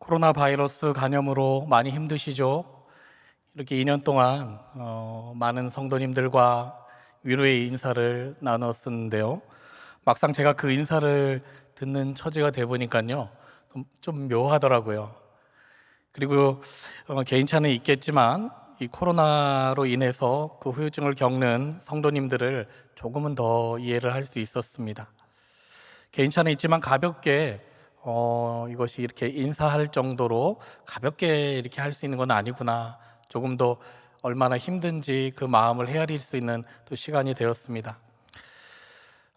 코로나 바이러스 감염으로 많이 힘드시죠? 이렇게 2년 동안 많은 성도님들과 위로의 인사를 나눴었는데요. 막상 제가 그 인사를 듣는 처지가 돼 보니까요, 좀 묘하더라고요. 그리고 개인차는 있겠지만 이 코로나로 인해서 그 후유증을 겪는 성도님들을 조금은 더 이해를 할 수 있었습니다. 개인차는 있지만 가볍게 이것이 이렇게 인사할 정도로 가볍게 이렇게 할 수 있는 건 아니구나. 조금 더 얼마나 힘든지 그 마음을 헤아릴 수 있는 또 시간이 되었습니다.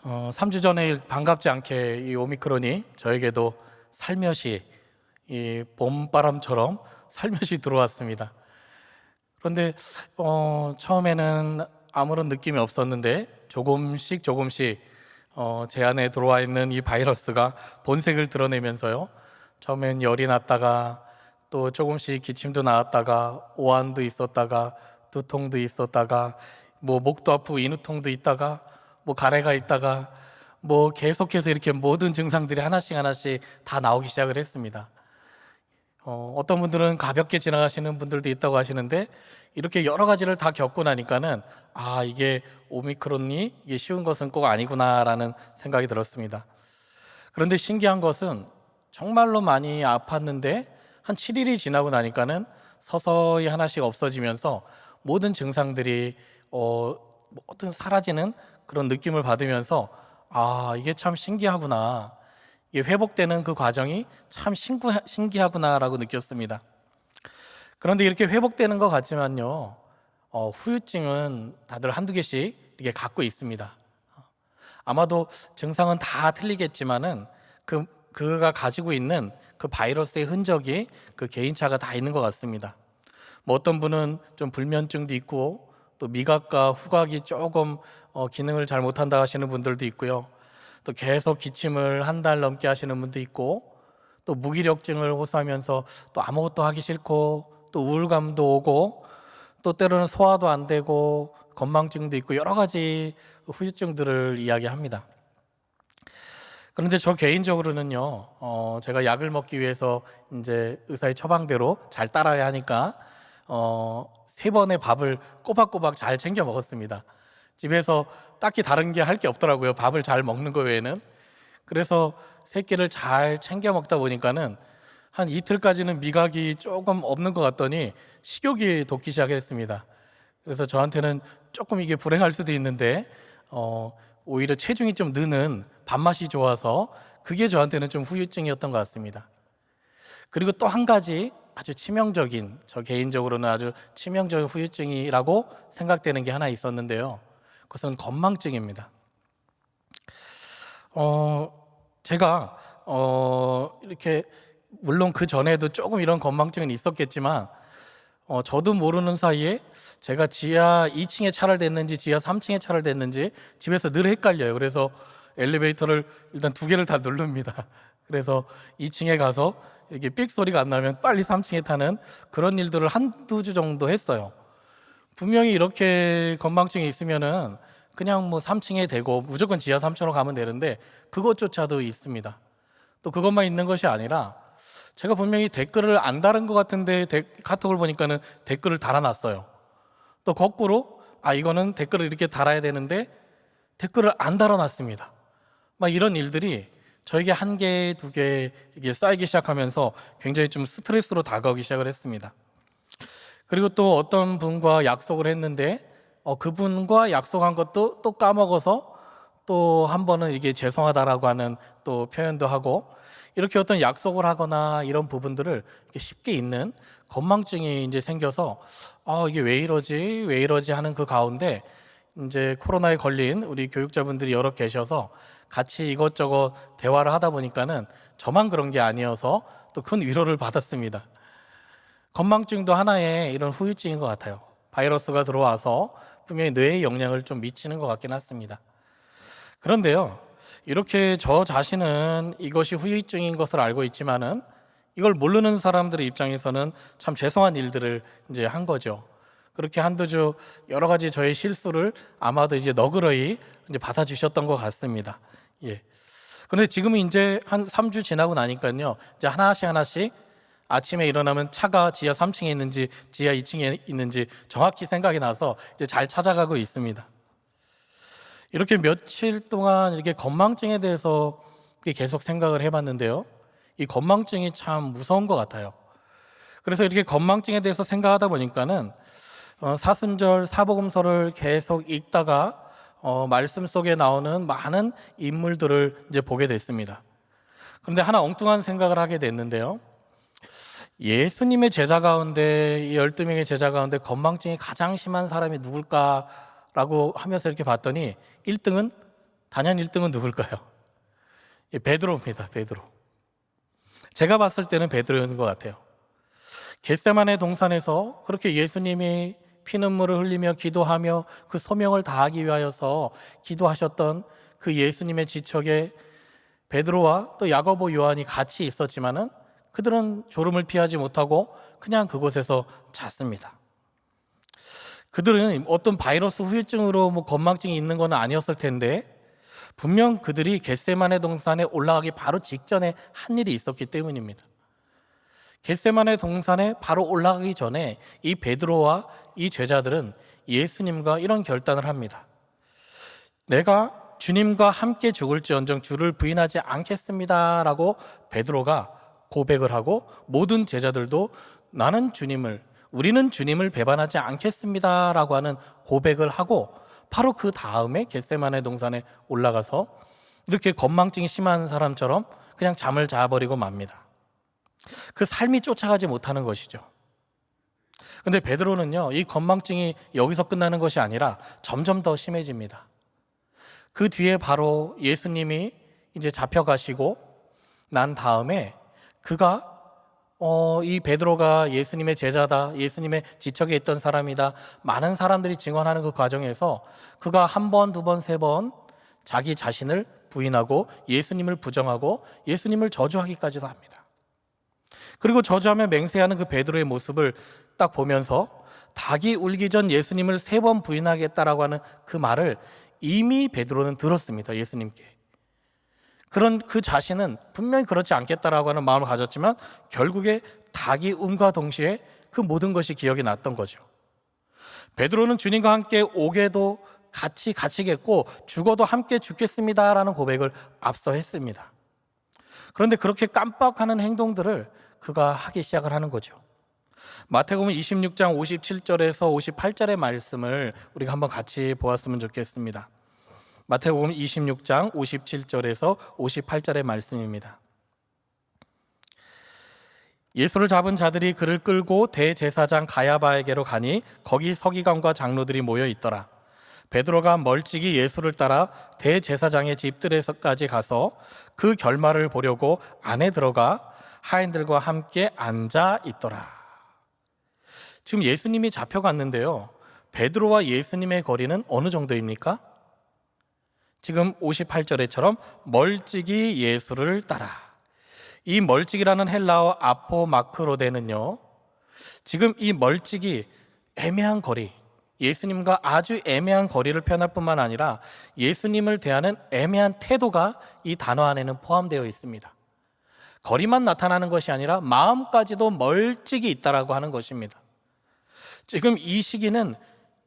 3주 전에 반갑지 않게 이 오미크론이 저에게도 살며시 이 봄바람처럼 살며시 들어왔습니다. 그런데 처음에는 아무런 느낌이 없었는데 조금씩 제 안에 들어와 있는 이 바이러스가 본색을 드러내면서요, 처음엔 열이 났다가 또 조금씩 기침도 나왔다가 오한도 있었다가 두통도 있었다가 뭐 목도 아프고 인후통도 있다가 뭐 가래가 있다가 뭐 계속해서 이렇게 모든 증상들이 하나씩 다 나오기 시작을 했습니다. 어떤 분들은 가볍게 지나가시는 분들도 있다고 하시는데, 이렇게 여러 가지를 다 겪고 나니까는 이게 오미크론이 이게 쉬운 것은 꼭 아니구나라는 생각이 들었습니다. 그런데 신기한 것은 정말로 많이 아팠는데 한 7일이 지나고 나니까는 서서히 하나씩 없어지면서 모든 증상들이 모든 사라지는 그런 느낌을 받으면서 이게 참 신기하구나, 이게 회복되는 그 과정이 참 신기하구나라고 느꼈습니다. 그런데 이렇게 회복되는 것 같지만요, 후유증은 다들 한두 개씩 이렇게 갖고 있습니다. 아마도 증상은 다 틀리겠지만은 그가 가지고 있는 그 바이러스의 흔적이 그 개인차가 다 있는 것 같습니다. 뭐 어떤 분은 좀 불면증도 있고, 또 미각과 후각이 조금 기능을 잘 못한다 하시는 분들도 있고요. 또 계속 기침을 한 달 넘게 하시는 분도 있고, 또 무기력증을 호소하면서 또 아무것도 하기 싫고, 또 우울감도 오고, 또 때로는 소화도 안 되고 건망증도 있고 여러 가지 후유증들을 이야기합니다. 그런데 저 개인적으로는요, 제가 약을 먹기 위해서 이제 의사의 처방대로 잘 따라야 하니까 3번의 밥을 꼬박꼬박 잘 챙겨 먹었습니다. 집에서 딱히 다른 게 할 게 없더라고요, 밥을 잘 먹는 거 외에는. 그래서 3끼를 잘 챙겨 먹다 보니까는 한 이틀까지는 미각이 조금 없는 것 같더니 식욕이 돋기 시작했습니다. 그래서 저한테는 조금 이게 불행할 수도 있는데 오히려 체중이 좀 느는 밥맛이 좋아서 그게 저한테는 좀 후유증이었던 것 같습니다. 그리고 또 한 가지 아주 치명적인, 저 개인적으로는 아주 치명적인 후유증이라고 생각되는 게 하나 있었는데요, 그것은 건망증입니다. 제가 이렇게 물론 그 전에도 조금 이런 건망증은 있었겠지만 저도 모르는 사이에 제가 지하 2층에 차를 댔는지 지하 3층에 차를 댔는지 집에서 늘 헷갈려요. 그래서 엘리베이터를 일단 2개를 다 누릅니다. 그래서 2층에 가서 이렇게 삑 소리가 안 나면 빨리 3층에 타는 그런 일들을 한두 주 정도 했어요. 분명히 이렇게 건망증이 있으면은 그냥 뭐 3층에 대고 무조건 지하 3층으로 가면 되는데 그것조차도 있습니다. 또 그것만 있는 것이 아니라 제가 분명히 댓글을 안 달은 것 같은데 카톡을 보니까는 댓글을 달아놨어요. 또 거꾸로 이거는 댓글을 이렇게 달아야 되는데 댓글을 안 달아놨습니다. 막 이런 일들이 저에게 1개, 2개 이게 쌓이기 시작하면서 굉장히 좀 스트레스로 다가오기 시작을 했습니다. 그리고 또 어떤 분과 약속을 했는데 그분과 약속한 것도 또 까먹어서 또 한 번은 이게 죄송하다라고 하는 또 표현도 하고, 이렇게 어떤 약속을 하거나 이런 부분들을 쉽게 잊는 건망증이 이제 생겨서 이게 왜 이러지 하는 그 가운데 이제 코로나에 걸린 우리 교육자분들이 여러 계셔서 같이 이것저것 대화를 하다 보니까는 저만 그런 게 아니어서 또 큰 위로를 받았습니다. 건망증도 하나의 이런 후유증인 것 같아요. 바이러스가 들어와서 분명히 뇌에 영향을 좀 미치는 것 같긴 했습니다. 그런데요, 이렇게 저 자신은 이것이 후유증인 것을 알고 있지만은 이걸 모르는 사람들의 입장에서는 참 죄송한 일들을 이제 한 거죠. 그렇게 한두 주 여러 가지 저의 실수를 아마도 이제 너그러이 이제 받아주셨던 것 같습니다. 예. 그런데 지금은 이제 한 3주 지나고 나니까요, 이제 하나씩 아침에 일어나면 차가 지하 3층에 있는지 지하 2층에 있는지 정확히 생각이 나서 이제 잘 찾아가고 있습니다. 이렇게 며칠 동안 이렇게 건망증에 대해서 계속 생각을 해봤는데요. 이 건망증이 참 무서운 것 같아요. 그래서 이렇게 건망증에 대해서 생각하다 보니까는 사순절 사복음서를 계속 읽다가 말씀 속에 나오는 많은 인물들을 이제 보게 됐습니다. 그런데 하나 엉뚱한 생각을 하게 됐는데요. 예수님의 제자 가운데, 이 12명의 제자 가운데 건망증이 가장 심한 사람이 누굴까라고 하면서 이렇게 봤더니 단연 1등은 누굴까요? 베드로입니다. 베드로. 제가 봤을 때는 베드로인 것 같아요. 겟세마네 동산에서 그렇게 예수님이 피눈물을 흘리며 기도하며 그 소명을 다하기 위하여서 기도하셨던 그 예수님의 지척에 베드로와 또 야고보, 요한이 같이 있었지만은 그들은 졸음을 피하지 못하고 그냥 그곳에서 잤습니다. 그들은 어떤 바이러스 후유증으로 건망증이 있는 건 아니었을 텐데 분명 그들이 겟세마네 동산에 올라가기 바로 직전에 한 일이 있었기 때문입니다. 겟세마네 동산에 바로 올라가기 전에 이 베드로와 이 제자들은 예수님과 이런 결단을 합니다. 내가 주님과 함께 죽을지언정 주를 부인하지 않겠습니다 라고 베드로가 고백을 하고 모든 제자들도 우리는 주님을 배반하지 않겠습니다 라고 하는 고백을 하고 바로 그 다음에 겟세마네 동산에 올라가서 이렇게 건망증이 심한 사람처럼 그냥 잠을 자버리고 맙니다. 그 삶이 쫓아가지 못하는 것이죠. 근데 베드로는요, 이 건망증이 여기서 끝나는 것이 아니라 점점 더 심해집니다. 그 뒤에 바로 예수님이 이제 잡혀가시고 난 다음에 그가 이 베드로가 예수님의 제자다, 예수님의 지척에 있던 사람이다, 많은 사람들이 증언하는 그 과정에서 그가 한 번, 두 번, 세 번 자기 자신을 부인하고 예수님을 부정하고 예수님을 저주하기까지도 합니다. 그리고 저주하며 맹세하는 그 베드로의 모습을 딱 보면서 닭이 울기 전 예수님을 3번 부인하겠다라고 하는 그 말을 이미 베드로는 들었습니다. 예수님께. 그런 그 자신은 분명히 그렇지 않겠다라고 하는 마음을 가졌지만 결국에 닭이 움과 동시에 그 모든 것이 기억이 났던 거죠. 베드로는 주님과 함께 오게도 같이 갇히겠고 죽어도 함께 죽겠습니다라는 고백을 앞서 했습니다. 그런데 그렇게 깜빡하는 행동들을 그가 하기 시작을 하는 거죠. 마태복음 26장 57절에서 58절의 말씀을 우리가 한번 같이 보았으면 좋겠습니다. 마태복음 26장 57절에서 58절의 말씀입니다. 예수를 잡은 자들이 그를 끌고 대제사장 가야바에게로 가니 거기 서기관과 장로들이 모여 있더라. 베드로가 멀찍이 예수를 따라 대제사장의 집들에서까지 가서 그 결말을 보려고 안에 들어가 하인들과 함께 앉아 있더라. 지금 예수님이 잡혀갔는데요, 베드로와 예수님의 거리는 어느 정도입니까? 지금 58절에처럼 멀찍이 예수를 따라. 이 멀찍이라는 헬라어 아포마크로데는요, 지금 이 멀찍이 애매한 거리, 예수님과 아주 애매한 거리를 표현할 뿐만 아니라 예수님을 대하는 애매한 태도가 이 단어 안에는 포함되어 있습니다. 거리만 나타나는 것이 아니라 마음까지도 멀찍이 있다라고 하는 것입니다. 지금 이 시기는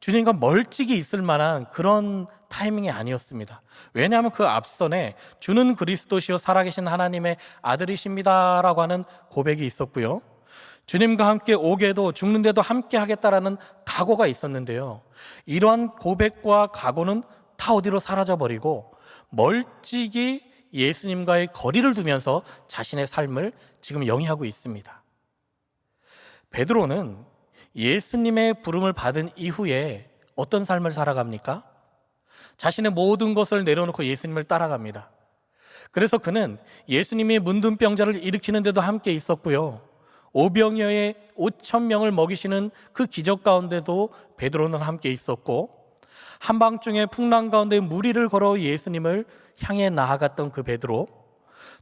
주님과 멀찍이 있을 만한 그런 타이밍이 아니었습니다. 왜냐하면 그 앞선에 주는 그리스도시요 살아계신 하나님의 아들이십니다라고 하는 고백이 있었고요, 주님과 함께 오게도 죽는데도 함께 하겠다라는 각오가 있었는데요, 이러한 고백과 각오는 다 어디로 사라져버리고 멀찍이 예수님과의 거리를 두면서 자신의 삶을 지금 영위하고 있습니다. 베드로는 예수님의 부름을 받은 이후에 어떤 삶을 살아갑니까? 자신의 모든 것을 내려놓고 예수님을 따라갑니다. 그래서 그는 예수님이 문둥병자를 일으키는데도 함께 있었고요, 오병이어의 5,000명을 먹이시는 그 기적 가운데도 베드로는 함께 있었고, 한밤중에 풍랑 가운데 무리를 걸어 예수님을 향해 나아갔던 그 베드로,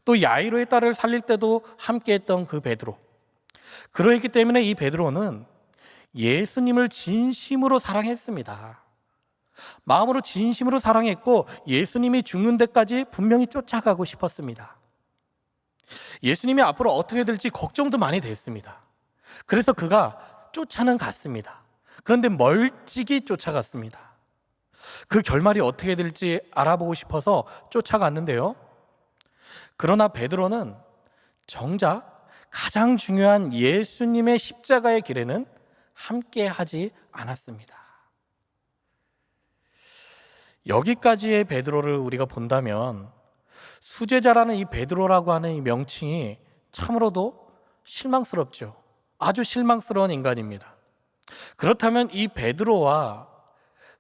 또 야이로의 딸을 살릴 때도 함께했던 그 베드로, 그러했기 때문에 이 베드로는 예수님을 진심으로 사랑했습니다. 마음으로 진심으로 사랑했고 예수님이 죽는 데까지 분명히 쫓아가고 싶었습니다. 예수님이 앞으로 어떻게 될지 걱정도 많이 됐습니다. 그래서 그가 쫓아는 갔습니다. 그런데 멀찍이 쫓아갔습니다. 그 결말이 어떻게 될지 알아보고 싶어서 쫓아갔는데요. 그러나 베드로는 정작 가장 중요한 예수님의 십자가의 길에는 함께 하지 않았습니다. 여기까지의 베드로를 우리가 본다면 수제자라는 이 베드로라고 하는 이 명칭이 참으로도 실망스럽죠. 아주 실망스러운 인간입니다. 그렇다면 이 베드로와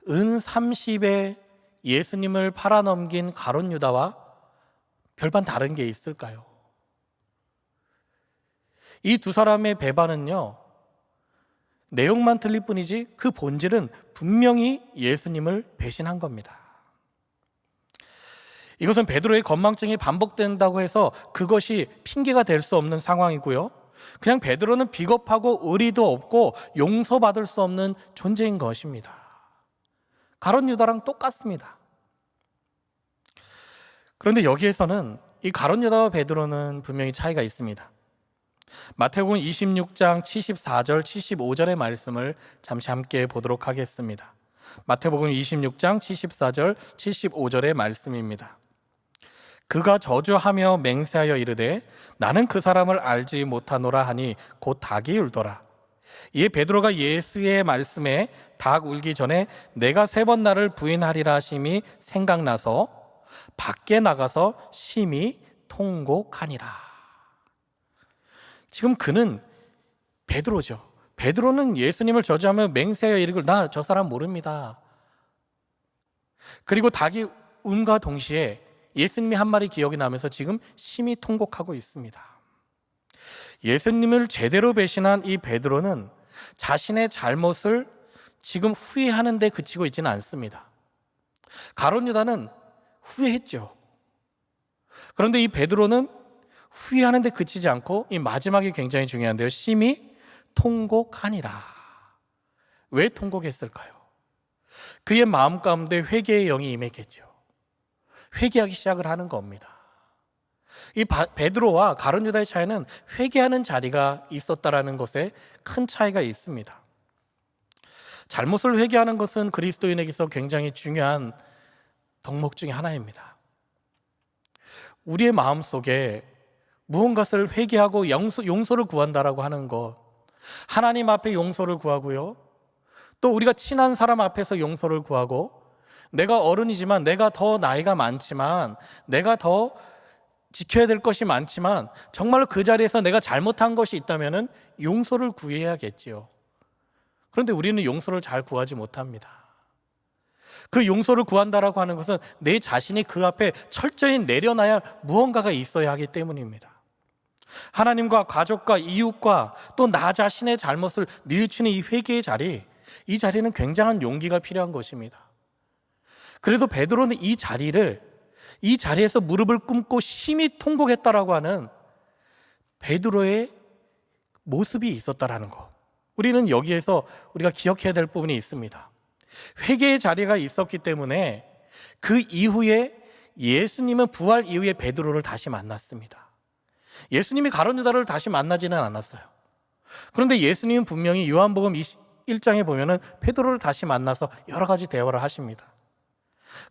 은 30에 예수님을 팔아넘긴 가룟 유다와 별반 다른 게 있을까요? 이 두 사람의 배반은요, 내용만 틀릴 뿐이지 그 본질은 분명히 예수님을 배신한 겁니다. 이것은 베드로의 건망증이 반복된다고 해서 그것이 핑계가 될 수 없는 상황이고요. 그냥 베드로는 비겁하고 의리도 없고 용서받을 수 없는 존재인 것입니다. 가룟 유다랑 똑같습니다. 그런데 여기에서는 이 가룟 유다와 베드로는 분명히 차이가 있습니다. 마태복음 26장 74절 75절의 말씀을 잠시 함께 보도록 하겠습니다. 마태복음 26장 74절 75절의 말씀입니다. 그가 저주하며 맹세하여 이르되 나는 그 사람을 알지 못하노라 하니 곧 닭이 울더라. 이에 베드로가 예수의 말씀에 닭 울기 전에 내가 3번 나를 부인하리라 하심이 생각나서 밖에 나가서 심히 통곡하니라. 지금 그는 베드로죠. 베드로는 예수님을 저주하며 맹세하여 이르기를 나 저 사람 모릅니다. 그리고 닭이 울음과 동시에 예수님이 한 말이 기억이 나면서 지금 심히 통곡하고 있습니다. 예수님을 제대로 배신한 이 베드로는 자신의 잘못을 지금 후회하는 데 그치고 있지는 않습니다. 가룟 유다는 후회했죠. 그런데 이 베드로는 후회하는 데 그치지 않고 이 마지막이 굉장히 중요한데요. 심히 통곡하니라. 왜 통곡했을까요? 그의 마음 가운데 회개의 영이 임했겠죠. 회개하기 시작을 하는 겁니다. 이 베드로와 가룟 유다의 차이는 회개하는 자리가 있었다라는 것에 큰 차이가 있습니다. 잘못을 회개하는 것은 그리스도인에게서 굉장히 중요한 덕목 중에 하나입니다. 우리의 마음속에 무언가를 회개하고 용서를 구한다라고 하는 것, 하나님 앞에 용서를 구하고요, 또 우리가 친한 사람 앞에서 용서를 구하고, 내가 어른이지만 내가 더 나이가 많지만 내가 더 지켜야 될 것이 많지만 정말로 그 자리에서 내가 잘못한 것이 있다면 용서를 구해야겠지요. 그런데 우리는 용서를 잘 구하지 못합니다. 그 용서를 구한다라고 하는 것은 내 자신이 그 앞에 철저히 내려놔야 할 무언가가 있어야 하기 때문입니다. 하나님과 가족과 이웃과 또 나 자신의 잘못을 뉘우치는 이 회개의 자리, 이 자리는 굉장한 용기가 필요한 것입니다. 그래도 베드로는 이 자리에서 무릎을 꿇고 심히 통곡했다라고 하는 베드로의 모습이 있었다라는 것, 우리는 여기에서 우리가 기억해야 될 부분이 있습니다. 회개의 자리가 있었기 때문에 그 이후에 예수님은 부활 이후에 베드로를 다시 만났습니다. 예수님이 가룟 유다를 다시 만나지는 않았어요. 그런데 예수님은 분명히 요한복음 21장에 보면은 베드로를 다시 만나서 여러 가지 대화를 하십니다.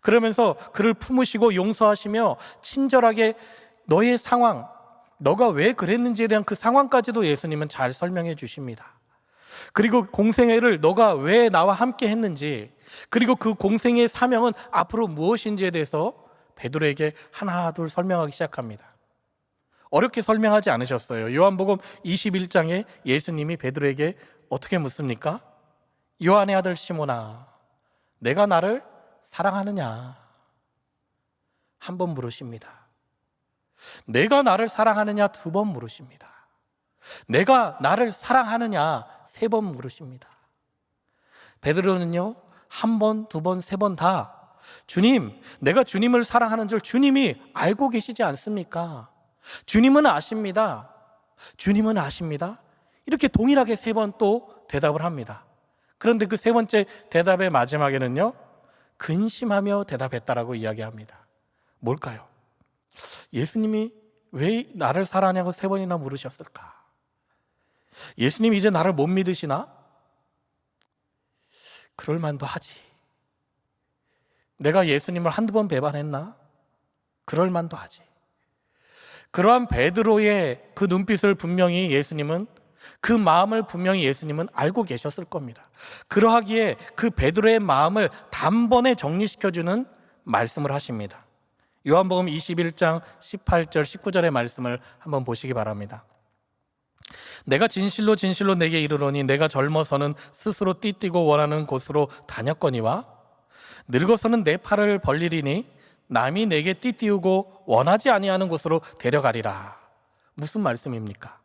그러면서 그를 품으시고 용서하시며 친절하게 너의 상황, 너가 왜 그랬는지에 대한 그 상황까지도 예수님은 잘 설명해 주십니다. 그리고 공생애를 너가 왜 나와 함께 했는지, 그리고 그 공생애의 사명은 앞으로 무엇인지에 대해서 베드로에게 하나 둘 설명하기 시작합니다. 어렵게 설명하지 않으셨어요. 요한복음 21장에 예수님이 베드로에게 어떻게 묻습니까? 요한의 아들 시몬아, 내가 나를 사랑하느냐? 한 번 물으십니다. 내가 나를 사랑하느냐? 2번 물으십니다. 내가 나를 사랑하느냐? 3번 물으십니다. 베드로는요, 1번, 2번, 3번 다 주님, 내가 주님을 사랑하는 줄 주님이 알고 계시지 않습니까? 주님은 아십니다. 주님은 아십니다. 이렇게 동일하게 3번 또 대답을 합니다. 그런데 그 3번째 대답의 마지막에는요, 근심하며 대답했다라고 이야기합니다. 뭘까요? 예수님이 왜 나를 사랑하냐고 3번이나 물으셨을까? 예수님이 이제 나를 못 믿으시나? 그럴 만도 하지. 내가 예수님을 한두 번 배반했나? 그럴 만도 하지. 그러한 베드로의 그 눈빛을 분명히 예수님은, 그 마음을 분명히 예수님은 알고 계셨을 겁니다. 그러하기에 그 베드로의 마음을 단번에 정리시켜주는 말씀을 하십니다. 요한복음 21장 18절 19절의 말씀을 한번 보시기 바랍니다. 내가 진실로 진실로 내게 이르노니 내가 젊어서는 스스로 띠띠고 원하는 곳으로 다녔거니와 늙어서는 내 팔을 벌리리니 남이 내게 띠띠우고 원하지 아니하는 곳으로 데려가리라. 무슨 말씀입니까?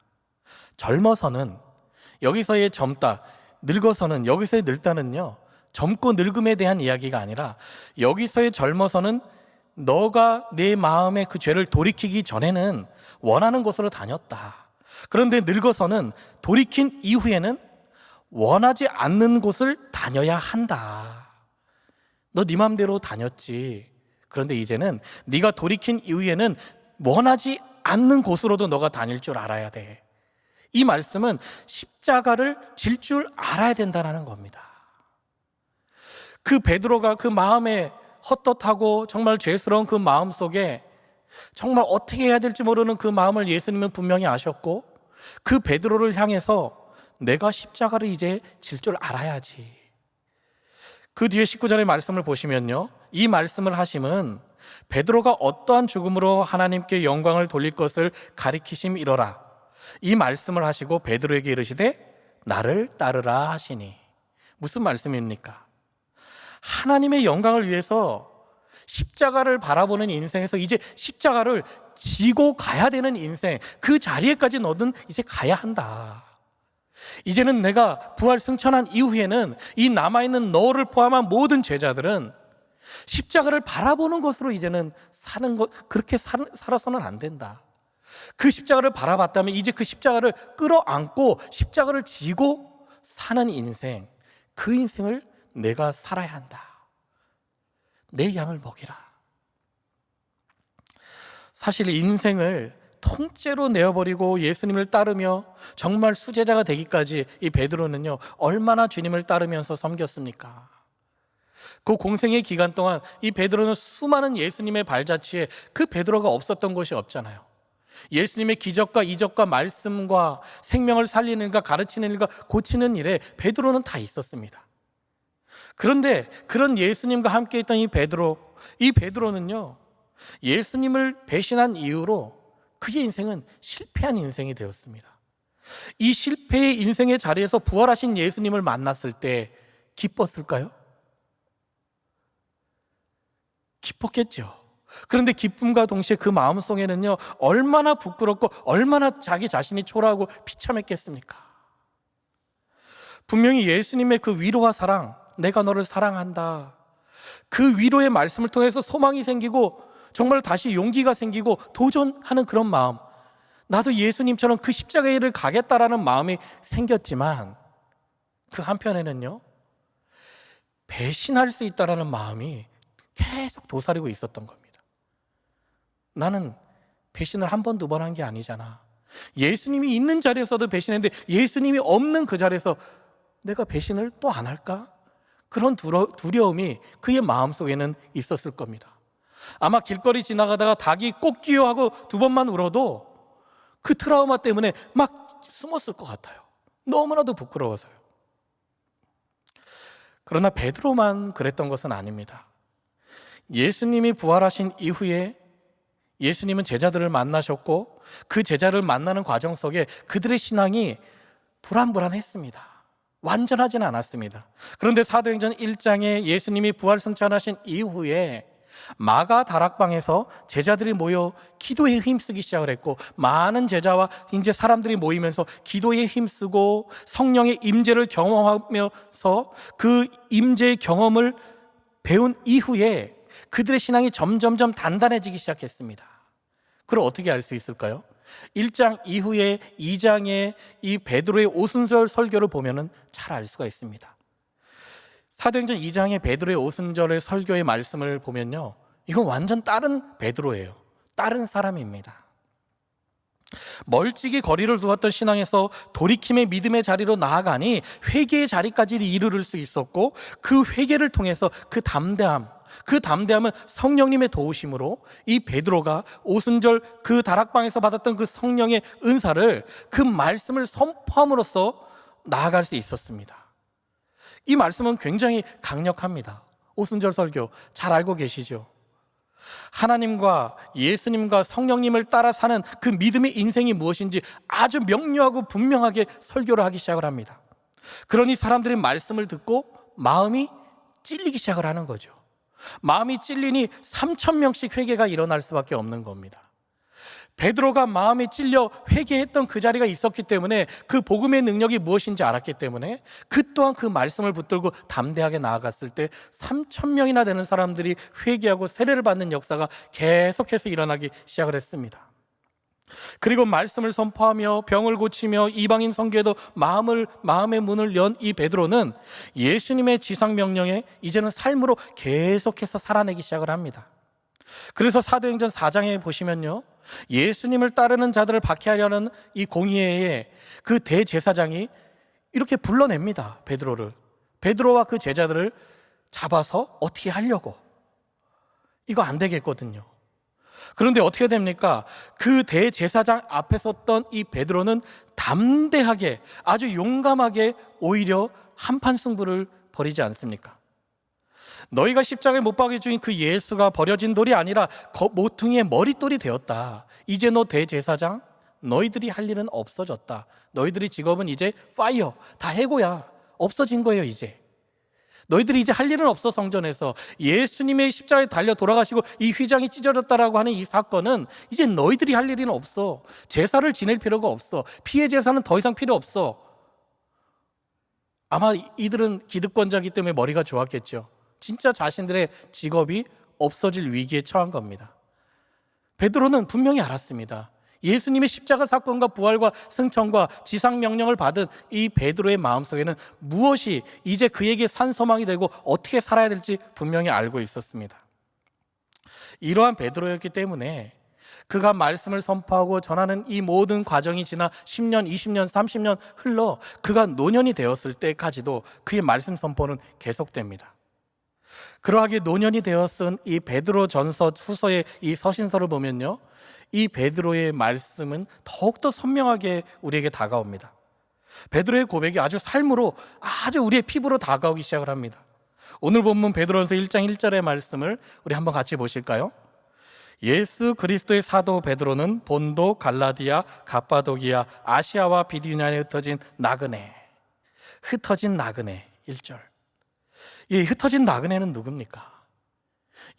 젊어서는, 여기서의 젊다, 늙어서는, 여기서의 늙다는요, 젊고 늙음에 대한 이야기가 아니라 여기서의 젊어서는 너가 내 마음의 그 죄를 돌이키기 전에는 원하는 곳으로 다녔다. 그런데 늙어서는, 돌이킨 이후에는 원하지 않는 곳을 다녀야 한다. 너 네 맘대로 다녔지. 그런데 이제는 네가 돌이킨 이후에는 원하지 않는 곳으로도 너가 다닐 줄 알아야 돼. 이 말씀은 십자가를 질 줄 알아야 된다는 겁니다. 그 베드로가 그 마음에 헛헛하고 정말 죄스러운 그 마음 속에 정말 어떻게 해야 될지 모르는 그 마음을 예수님은 분명히 아셨고, 그 베드로를 향해서 내가 십자가를 이제 질 줄 알아야지. 그 뒤에 19절의 말씀을 보시면요, 이 말씀을 하심은 베드로가 어떠한 죽음으로 하나님께 영광을 돌릴 것을 가리키심이로라. 이 말씀을 하시고 베드로에게 이르시되 나를 따르라 하시니. 무슨 말씀입니까? 하나님의 영광을 위해서 십자가를 바라보는 인생에서 이제 십자가를 지고 가야 되는 인생, 그 자리에까지 너는 이제 가야 한다. 이제는 내가 부활 승천한 이후에는 이 남아있는 너를 포함한 모든 제자들은 십자가를 바라보는 것으로 이제는 사는 것, 그렇게 살아서는 안 된다. 그 십자가를 바라봤다면 이제 그 십자가를 끌어안고 십자가를 지고 사는 인생, 그 인생을 내가 살아야 한다. 내 양을 먹이라. 사실 인생을 통째로 내어버리고 예수님을 따르며 정말 수제자가 되기까지 이 베드로는요, 얼마나 주님을 따르면서 섬겼습니까? 그 공생의 기간 동안 이 베드로는 수많은 예수님의 발자취에 그 베드로가 없었던 곳이 없잖아요. 예수님의 기적과 이적과 말씀과 생명을 살리는 일과 가르치는 일과 고치는 일에 베드로는 다 있었습니다. 그런데 그런 예수님과 함께 있던 이 베드로는요, 예수님을 배신한 이후로 그의 인생은 실패한 인생이 되었습니다. 이 실패의 인생의 자리에서 부활하신 예수님을 만났을 때 기뻤을까요? 기뻤겠죠. 그런데 기쁨과 동시에 그 마음속에는요, 얼마나 부끄럽고 얼마나 자기 자신이 초라하고 비참했겠습니까? 분명히 예수님의 그 위로와 사랑, 내가 너를 사랑한다, 그 위로의 말씀을 통해서 소망이 생기고 정말 다시 용기가 생기고 도전하는 그런 마음, 나도 예수님처럼 그 십자가의 일을 가겠다라는 마음이 생겼지만 그 한편에는요, 배신할 수 있다라는 마음이 계속 도사리고 있었던 겁니다. 나는 배신을 한 번, 두 번 한 게 아니잖아. 예수님이 있는 자리에서도 배신했는데 예수님이 없는 그 자리에서 내가 배신을 또 안 할까? 그런 두려움이 그의 마음속에는 있었을 겁니다. 아마 길거리 지나가다가 닭이 꼭 끼어하고 2번만 울어도 그 트라우마 때문에 막 숨었을 것 같아요. 너무나도 부끄러워서요. 그러나 베드로만 그랬던 것은 아닙니다. 예수님이 부활하신 이후에 예수님은 제자들을 만나셨고 그 제자를 만나는 과정 속에 그들의 신앙이 불안불안했습니다. 완전하지는 않았습니다. 그런데 사도행전 1장에 예수님이 부활 승천하신 이후에 마가 다락방에서 제자들이 모여 기도에 힘쓰기 시작을 했고, 많은 제자와 이제 사람들이 모이면서 기도에 힘쓰고 성령의 임재를 경험하면서 그 임재의 경험을 배운 이후에 그들의 신앙이 점점점 단단해지기 시작했습니다. 그걸 어떻게 알 수 있을까요? 1장 이후에 2장의 이 베드로의 오순절 설교를 보면 잘 알 수가 있습니다. 사도행전 2장의 베드로의 오순절의 설교의 말씀을 보면요, 이건 완전 다른 베드로예요. 다른 사람입니다. 멀찍이 거리를 두었던 신앙에서 돌이킴의 믿음의 자리로 나아가니 회개의 자리까지 이르를 수 있었고, 그 회개를 통해서 그 담대함은 성령님의 도우심으로 이 베드로가 오순절 그 다락방에서 받았던 그 성령의 은사를, 그 말씀을 선포함으로써 나아갈 수 있었습니다. 이 말씀은 굉장히 강력합니다. 오순절 설교 잘 알고 계시죠? 하나님과 예수님과 성령님을 따라 사는 그 믿음의 인생이 무엇인지 아주 명료하고 분명하게 설교를 하기 시작을 합니다. 그러니 사람들이 말씀을 듣고 마음이 찔리기 시작을 하는 거죠. 마음이 찔리니 3,000명씩 회개가 일어날 수밖에 없는 겁니다. 베드로가 마음이 찔려 회개했던 그 자리가 있었기 때문에, 그 복음의 능력이 무엇인지 알았기 때문에 그 또한 그 말씀을 붙들고 담대하게 나아갔을 때 3,000명이나 되는 사람들이 회개하고 세례를 받는 역사가 계속해서 일어나기 시작을 했습니다. 그리고 말씀을 선포하며 병을 고치며 이방인 선교에도 마음의 문을 연 이 베드로는 예수님의 지상 명령에 이제는 삶으로 계속해서 살아내기 시작을 합니다. 그래서 사도행전 4장에 보시면요, 예수님을 따르는 자들을 박해하려는 이 공의회의 그 대제사장이 이렇게 불러냅니다. 베드로와 그 제자들을 잡아서 어떻게 하려고. 이거 안 되겠거든요. 그런데 어떻게 됩니까? 그 대제사장 앞에 섰던 이 베드로는 담대하게, 아주 용감하게 오히려 한판 승부를 벌이지 않습니까? 너희가 십자가에 못 박혀 죽인 그 예수가 버려진 돌이 아니라 모퉁이의 머릿돌이 되었다. 이제 너 대제사장, 너희들이 할 일은 없어졌다. 너희들이 직업은 이제 파이어, 다 해고야. 없어진 거예요. 이제 너희들이 이제 할 일은 없어. 성전에서 예수님의 십자가에 달려 돌아가시고 이 휘장이 찢어졌다라고 하는 이 사건은 이제 너희들이 할 일은 없어. 제사를 지낼 필요가 없어. 피해 제사는 더 이상 필요 없어. 아마 이들은 기득권자이기 때문에 머리가 좋았겠죠. 진짜 자신들의 직업이 없어질 위기에 처한 겁니다. 베드로는 분명히 알았습니다. 예수님의 십자가 사건과 부활과 승천과 지상 명령을 받은 이 베드로의 마음속에는 무엇이 이제 그에게 산소망이 되고 어떻게 살아야 될지 분명히 알고 있었습니다. 이러한 베드로였기 때문에 그가 말씀을 선포하고 전하는 이 모든 과정이 지나 10년, 20년, 30년 흘러 그가 노년이 되었을 때까지도 그의 말씀 선포는 계속됩니다. 그러하게 노년이 되어 쓴 이 베드로 전서 후서의 이 서신서를 보면요, 이 베드로의 말씀은 더욱더 선명하게 우리에게 다가옵니다. 베드로의 고백이 아주 삶으로, 아주 우리의 피부로 다가오기 시작을 합니다. 오늘 본문 베드로전서 1장 1절의 말씀을 우리 한번 같이 보실까요? 예수 그리스도의 사도 베드로는 본도, 갈라디아, 갑바도기아, 아시아와 비두니아에 흩어진 나그네. 1절. 이 흩어진 나그네는 누굽니까?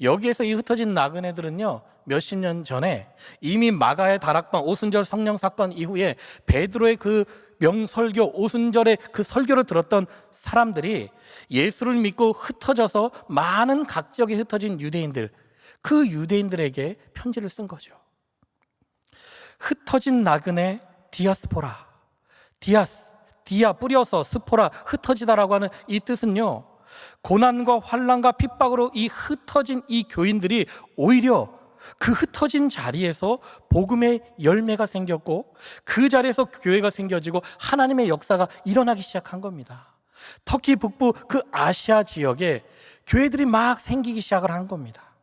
여기에서 이 흩어진 나그네들은요, 몇십 년 전에 이미 마가의 다락방 오순절 성령 사건 이후에 베드로의 그 명설교 오순절의 그 설교를 들었던 사람들이 예수를 믿고 흩어져서 많은 각 지역에 흩어진 유대인들, 그 유대인들에게 편지를 쓴 거죠. 흩어진 나그네 디아스포라, 디아 뿌려서 스포라 흩어지다라고 하는 이 뜻은요, 고난과 환난과 핍박으로 이 흩어진 이 교인들이 오히려 그 흩어진 자리에서 복음의 열매가 생겼고, 그 자리에서 교회가 생겨지고 하나님의 역사가 일어나기 시작한 겁니다. 터키 북부 그 아시아 지역에 교회들이 막 생기기 시작을 한 겁니다.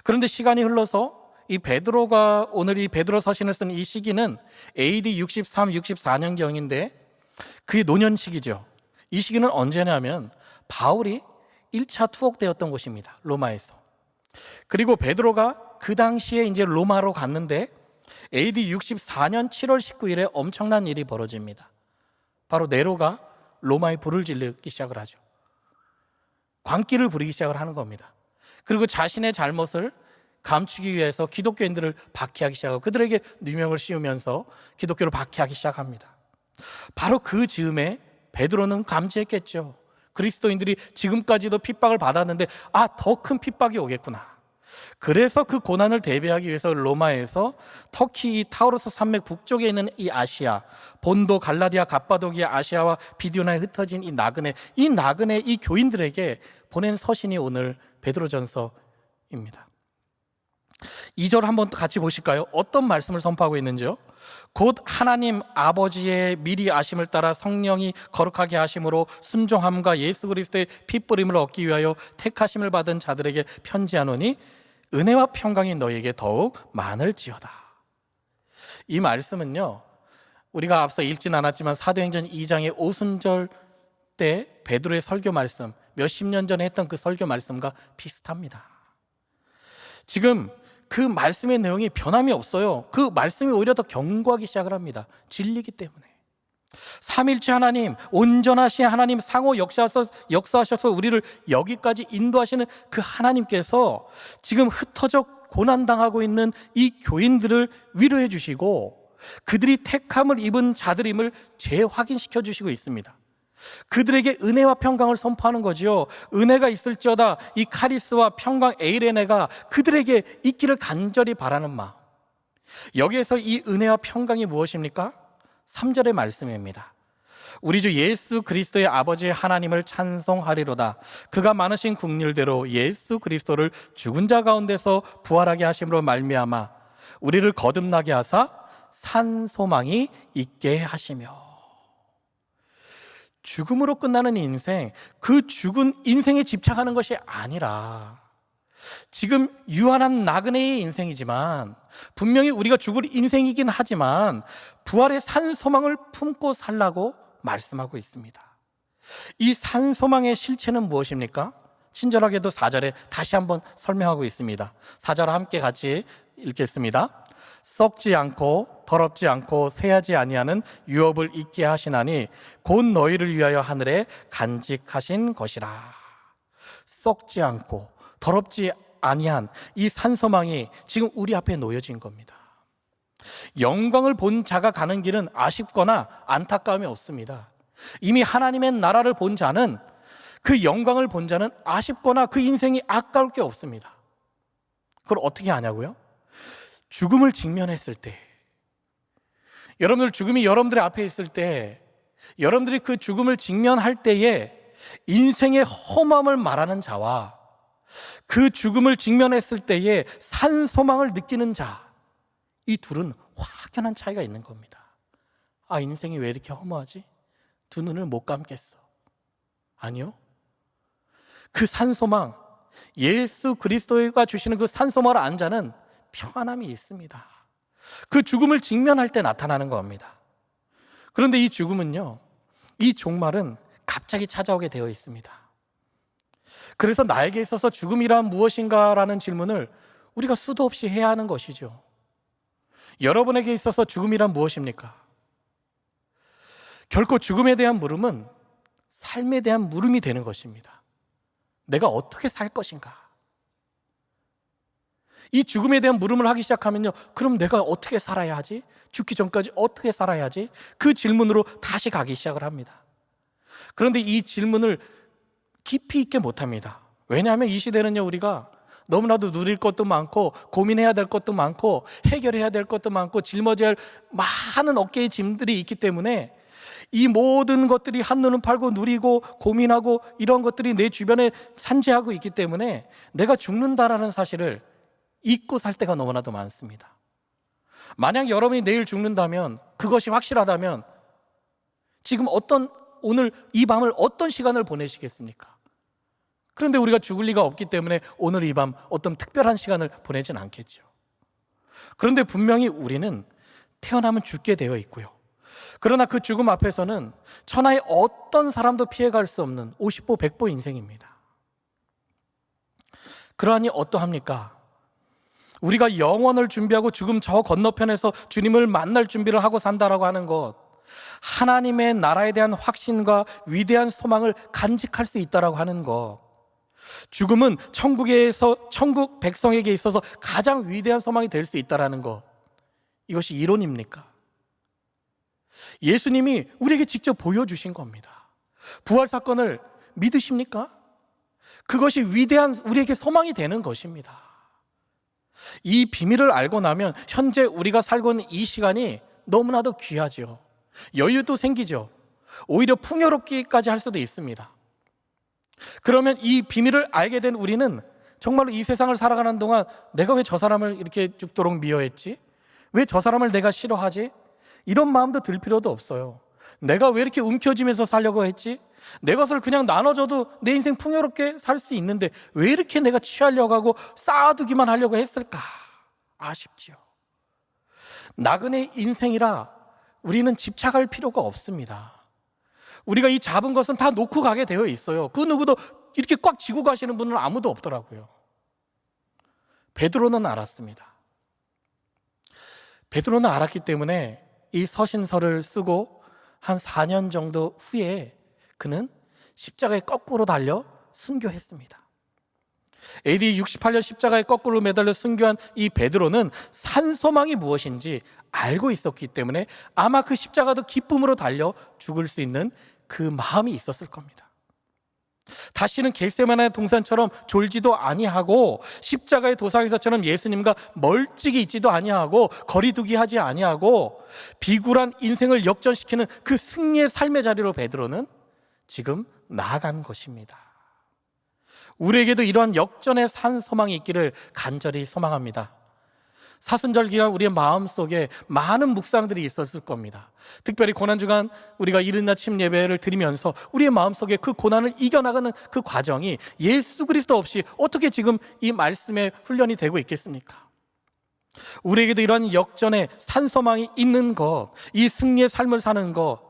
그런데 시간이 흘러서 이 베드로가 오늘 이 베드로 서신을 쓴 이 시기는 AD 63, 64년경인데 그게 노년 시기죠. 이 시기는 언제냐면 바울이 1차 투옥되었던 곳입니다. 로마에서. 그리고 베드로가 그 당시에 이제 로마로 갔는데 AD 64년 7월 19일에 엄청난 일이 벌어집니다. 바로 네로가 로마에 불을 지르기 시작을 하죠. 광기를 부리기 시작을 하는 겁니다. 그리고 자신의 잘못을 감추기 위해서 기독교인들을 박해하기 시작하고 그들에게 누명을 씌우면서 기독교를 박해하기 시작합니다. 바로 그 즈음에 베드로는 감지했겠죠. 그리스도인들이 지금까지도 핍박을 받았는데 더 큰 핍박이 오겠구나. 그래서 그 고난을 대비하기 위해서 로마에서 터키 이 타우루스 산맥 북쪽에 있는 이 아시아, 본도, 갈라디아, 갑바도기아, 아시아와 비두니아에 흩어진 이 나그네 이 교인들에게 보낸 서신이 오늘 베드로전서입니다. 2절 한번 같이 보실까요? 어떤 말씀을 선포하고 있는지요? 곧 하나님 아버지의 미리 아심을 따라 성령이 거룩하게 하심으로 순종함과 예수 그리스도의 핏뿌림을 얻기 위하여 택하심을 받은 자들에게 편지하노니 은혜와 평강이 너희에게 더욱 많을지어다. 이 말씀은요, 우리가 앞서 읽진 않았지만 사도행전 2장의 오순절 때 베드로의 설교 말씀, 몇십 년 전에 했던 그 설교 말씀과 비슷합니다. 지금 그 말씀의 내용이 변함이 없어요. 그 말씀이 오히려 더 견고하기 시작을 합니다. 진리이기 때문에. 삼일체 하나님, 온전하신 하나님, 상호 역사하셔서 우리를 여기까지 인도하시는 그 하나님께서 지금 흩어져 고난당하고 있는 이 교인들을 위로해 주시고 그들이 택함을 입은 자들임을 재확인시켜 주시고 있습니다. 그들에게 은혜와 평강을 선포하는 거지요. 은혜가 있을지어다. 이 카리스와 평강 에이레네가 그들에게 있기를 간절히 바라는 마음. 여기에서 이 은혜와 평강이 무엇입니까? 3절의 말씀입니다. 우리 주 예수 그리스도의 아버지 하나님을 찬송하리로다. 그가 많으신 긍휼대로 예수 그리스도를 죽은 자 가운데서 부활하게 하심으로 말미암아 우리를 거듭나게 하사 산 소망이 있게 하시며. 죽음으로 끝나는 인생, 그 죽은 인생에 집착하는 것이 아니라 지금 유한한 나그네의 인생이지만 분명히 우리가 죽을 인생이긴 하지만 부활의 산 소망을 품고 살라고 말씀하고 있습니다. 이 산 소망의 실체는 무엇입니까? 친절하게도 4절에 다시 한번 설명하고 있습니다. 4절 함께 같이 읽겠습니다. 썩지 않고 더럽지 않고 새하지 아니하는 유업을 있게 하시나니 곧 너희를 위하여 하늘에 간직하신 것이라. 썩지 않고 더럽지 아니한 이 산소망이 지금 우리 앞에 놓여진 겁니다. 영광을 본 자가 가는 길은 아쉽거나 안타까움이 없습니다. 이미 하나님의 나라를 본 자는, 그 영광을 본 자는 아쉽거나 그 인생이 아까울 게 없습니다. 그걸 어떻게 아냐고요? 죽음을 직면했을 때, 여러분들 죽음이 여러분들의 앞에 있을 때, 여러분들이 그 죽음을 직면할 때에 인생의 험함을 말하는 자와 그 죽음을 직면했을 때에 산 소망을 느끼는 자, 이 둘은 확연한 차이가 있는 겁니다. 아, 인생이 왜 이렇게 허무하지? 두 눈을 못 감겠어. 아니요. 그 산소망, 예수 그리스도가 주시는 그 산소망을 안 자는 평안함이 있습니다. 그 죽음을 직면할 때 나타나는 겁니다. 그런데 이 죽음은요, 이 종말은 갑자기 찾아오게 되어 있습니다. 그래서 나에게 있어서 죽음이란 무엇인가라는 질문을 우리가 수도 없이 해야 하는 것이죠. 여러분에게 있어서 죽음이란 무엇입니까? 결코 죽음에 대한 물음은 삶에 대한 물음이 되는 것입니다. 내가 어떻게 살 것인가? 이 죽음에 대한 물음을 하기 시작하면요, 그럼 내가 어떻게 살아야 하지? 죽기 전까지 어떻게 살아야 하지? 그 질문으로 다시 가기 시작을 합니다. 그런데 이 질문을 깊이 있게 못합니다. 왜냐하면 이 시대는요, 우리가 너무나도 누릴 것도 많고 고민해야 될 것도 많고 해결해야 될 것도 많고 짊어져야 할 많은 어깨의 짐들이 있기 때문에 이 모든 것들이 한눈은 팔고 누리고 고민하고 이런 것들이 내 주변에 산재하고 있기 때문에 내가 죽는다라는 사실을 잊고 살 때가 너무나도 많습니다. 만약 여러분이 내일 죽는다면, 그것이 확실하다면 지금 오늘 이 밤을 어떤 시간을 보내시겠습니까? 그런데 우리가 죽을 리가 없기 때문에 오늘 이 밤 어떤 특별한 시간을 보내진 않겠죠. 그런데 분명히 우리는 태어나면 죽게 되어 있고요. 그러나 그 죽음 앞에서는 천하의 어떤 사람도 피해갈 수 없는 50보 100보 인생입니다. 그러하니 어떠합니까? 우리가 영원을 준비하고 죽음 저 건너편에서 주님을 만날 준비를 하고 산다라고 하는 것, 하나님의 나라에 대한 확신과 위대한 소망을 간직할 수 있다라고 하는 것, 죽음은 천국 백성에게 있어서 가장 위대한 소망이 될 수 있다라는 것, 이것이 이론입니까? 예수님이 우리에게 직접 보여주신 겁니다. 부활 사건을 믿으십니까? 그것이 위대한 우리에게 소망이 되는 것입니다. 이 비밀을 알고 나면 현재 우리가 살고 있는 이 시간이 너무나도 귀하죠. 여유도 생기죠. 오히려 풍요롭기까지 할 수도 있습니다. 그러면 이 비밀을 알게 된 우리는 정말로 이 세상을 살아가는 동안 내가 왜 저 사람을 이렇게 죽도록 미워했지? 왜 저 사람을 내가 싫어하지? 이런 마음도 들 필요도 없어요. 내가 왜 이렇게 움켜쥐면서 살려고 했지? 내 것을 그냥 나눠줘도 내 인생 풍요롭게 살 수 있는데 왜 이렇게 내가 취하려고 하고 쌓아두기만 하려고 했을까? 아쉽지요. 나그네 인생이라 우리는 집착할 필요가 없습니다. 우리가 이 잡은 것은 다 놓고 가게 되어 있어요. 그 누구도 이렇게 꽉 쥐고 가시는 분은 아무도 없더라고요. 베드로는 알았습니다. 베드로는 알았기 때문에 이 서신서를 쓰고 한 4년 정도 후에 그는 십자가에 거꾸로 달려 순교했습니다. AD 68년 십자가에 거꾸로 매달려 순교한 이 베드로는 산소망이 무엇인지 알고 있었기 때문에 아마 그 십자가도 기쁨으로 달려 죽을 수 있는 그 마음이 있었을 겁니다. 다시는 겟세마네 동산처럼 졸지도 아니하고 십자가의 도상에서처럼 예수님과 멀찍이 있지도 아니하고 거리두기 하지 아니하고 비굴한 인생을 역전시키는 그 승리의 삶의 자리로 베드로는 지금 나아간 것입니다. 우리에게도 이러한 역전의 산 소망이 있기를 간절히 소망합니다. 사순절 기간 우리의 마음속에 많은 묵상들이 있었을 겁니다. 특별히 고난주간 우리가 이른 아침 예배를 드리면서 우리의 마음속에 그 고난을 이겨나가는 그 과정이 예수 그리스도 없이 어떻게 지금 이 말씀에 훈련이 되고 있겠습니까? 우리에게도 이러한 역전의 산소망이 있는 것, 이 승리의 삶을 사는 것,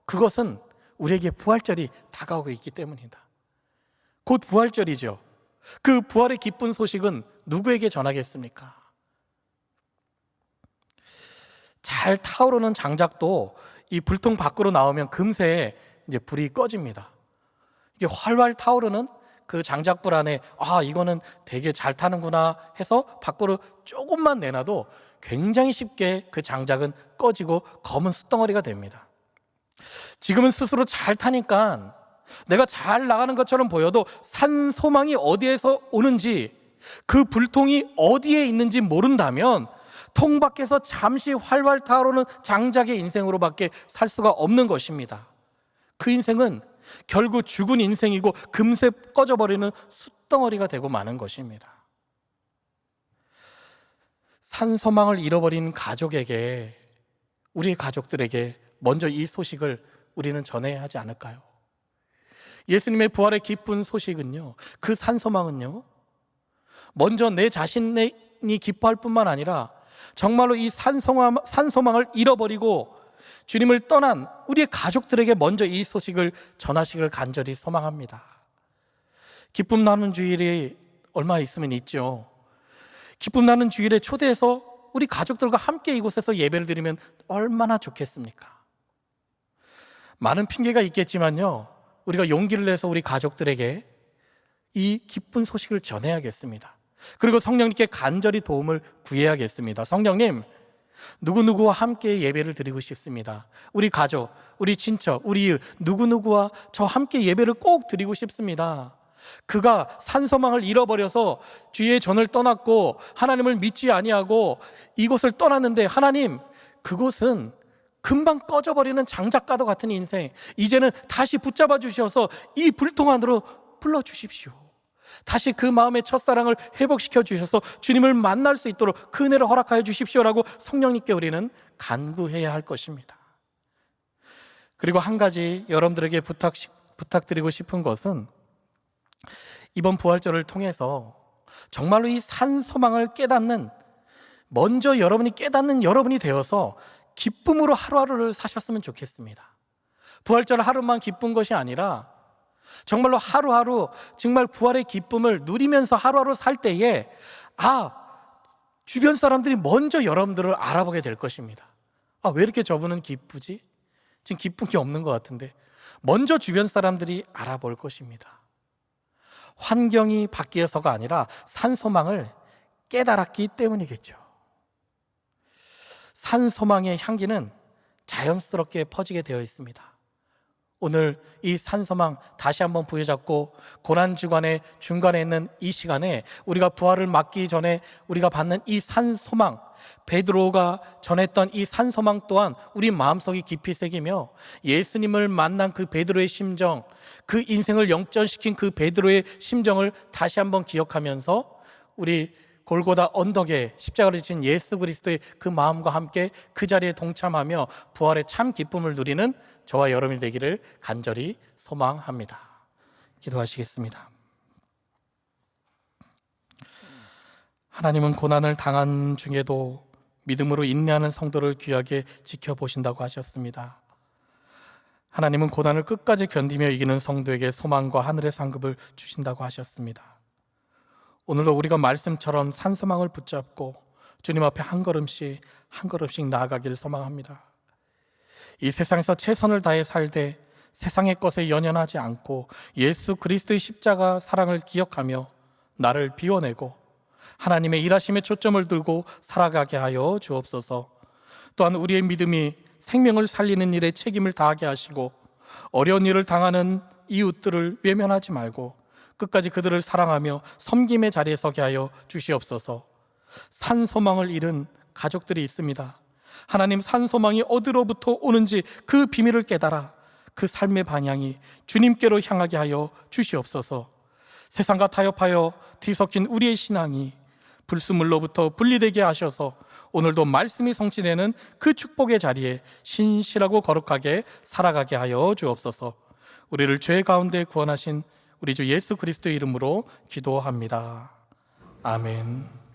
그것은 우리에게 부활절이 다가오고 있기 때문이다. 곧 부활절이죠. 그 부활의 기쁜 소식은 누구에게 전하겠습니까? 잘 타오르는 장작도 이 불통 밖으로 나오면 금세 이제 불이 꺼집니다. 이게 활활 타오르는 그 장작불 안에 이거는 되게 잘 타는구나 해서 밖으로 조금만 내놔도 굉장히 쉽게 그 장작은 꺼지고 검은 숯덩어리가 됩니다. 지금은 스스로 잘 타니까 내가 잘 나가는 것처럼 보여도 산 소망이 어디에서 오는지, 그 불통이 어디에 있는지 모른다면 통 밖에서 잠시 활활 타오르는 장작의 인생으로밖에 살 수가 없는 것입니다. 그 인생은 결국 죽은 인생이고 금세 꺼져버리는 숯덩어리가 되고 마는 것입니다. 산소망을 잃어버린 가족에게, 우리 가족들에게 먼저 이 소식을 우리는 전해야 하지 않을까요? 예수님의 부활의 기쁜 소식은요, 그 산소망은요, 먼저 내 자신이 기뻐할 뿐만 아니라 정말로 이 산소망을 잃어버리고 주님을 떠난 우리의 가족들에게 먼저 이 소식을 전하시길 간절히 소망합니다. 기쁨 나누는 주일이 얼마 있으면 있죠. 기쁨 나누는 주일에 초대해서 우리 가족들과 함께 이곳에서 예배를 드리면 얼마나 좋겠습니까? 많은 핑계가 있겠지만요, 우리가 용기를 내서 우리 가족들에게 이 기쁜 소식을 전해야겠습니다. 그리고 성령님께 간절히 도움을 구해야겠습니다. 성령님, 누구누구와 함께 예배를 드리고 싶습니다. 우리 가족, 우리 친척, 우리 이웃, 누구누구와 저 함께 예배를 꼭 드리고 싶습니다. 그가 산소망을 잃어버려서 주의 전을 떠났고 하나님을 믿지 아니하고 이곳을 떠났는데, 하나님, 그곳은 금방 꺼져버리는 장작과도 같은 인생, 이제는 다시 붙잡아 주셔서 이 불통 안으로 불러주십시오. 다시 그 마음의 첫사랑을 회복시켜 주셔서 주님을 만날 수 있도록 그 은혜를 허락하여 주십시오라고 성령님께 우리는 간구해야 할 것입니다. 그리고 한 가지 여러분들에게 부탁드리고 싶은 것은, 이번 부활절을 통해서 정말로 이 산소망을 깨닫는, 먼저 여러분이 깨닫는 여러분이 되어서 기쁨으로 하루하루를 사셨으면 좋겠습니다. 부활절 하루만 기쁜 것이 아니라 정말로 하루하루 정말 부활의 기쁨을 누리면서 하루하루 살 때에 주변 사람들이 먼저 여러분들을 알아보게 될 것입니다. 왜 이렇게 저분은 기쁘지? 지금 기쁜 게 없는 것 같은데, 먼저 주변 사람들이 알아볼 것입니다. 환경이 바뀌어서가 아니라 산소망을 깨달았기 때문이겠죠. 산소망의 향기는 자연스럽게 퍼지게 되어 있습니다. 오늘 이 산소망 다시 한번 부여잡고 고난주간의 중간에 있는 이 시간에 우리가 부활을 맞기 전에 우리가 받는 이 산소망, 베드로가 전했던 이 산소망 또한 우리 마음속에 깊이 새기며 예수님을 만난 그 베드로의 심정, 그 인생을 영전시킨 그 베드로의 심정을 다시 한번 기억하면서 우리 골고다 언덕에 십자가를 지신 예수 그리스도의 그 마음과 함께 그 자리에 동참하며 부활의 참 기쁨을 누리는 저와 여러분이 되기를 간절히 소망합니다. 기도하시겠습니다. 하나님은 고난을 당한 중에도 믿음으로 인내하는 성도를 귀하게 지켜보신다고 하셨습니다. 하나님은 고난을 끝까지 견디며 이기는 성도에게 소망과 하늘의 상급을 주신다고 하셨습니다. 오늘도 우리가 말씀처럼 산소망을 붙잡고 주님 앞에 한 걸음씩 나아가기를 소망합니다. 이 세상에서 최선을 다해 살되 세상의 것에 연연하지 않고 예수 그리스도의 십자가 사랑을 기억하며 나를 비워내고 하나님의 일하심에 초점을 두고 살아가게 하여 주옵소서. 또한 우리의 믿음이 생명을 살리는 일에 책임을 다하게 하시고 어려운 일을 당하는 이웃들을 외면하지 말고 끝까지 그들을 사랑하며 섬김의 자리에 서게 하여 주시옵소서. 산소망을 잃은 가족들이 있습니다. 하나님, 산소망이 어디로부터 오는지 그 비밀을 깨달아 그 삶의 방향이 주님께로 향하게 하여 주시옵소서. 세상과 타협하여 뒤섞인 우리의 신앙이 불순물로부터 분리되게 하셔서 오늘도 말씀이 성취되는 그 축복의 자리에 신실하고 거룩하게 살아가게 하여 주옵소서. 우리를 죄 가운데 구원하신 우리 주 예수 그리스도의 이름으로 기도합니다. 아멘.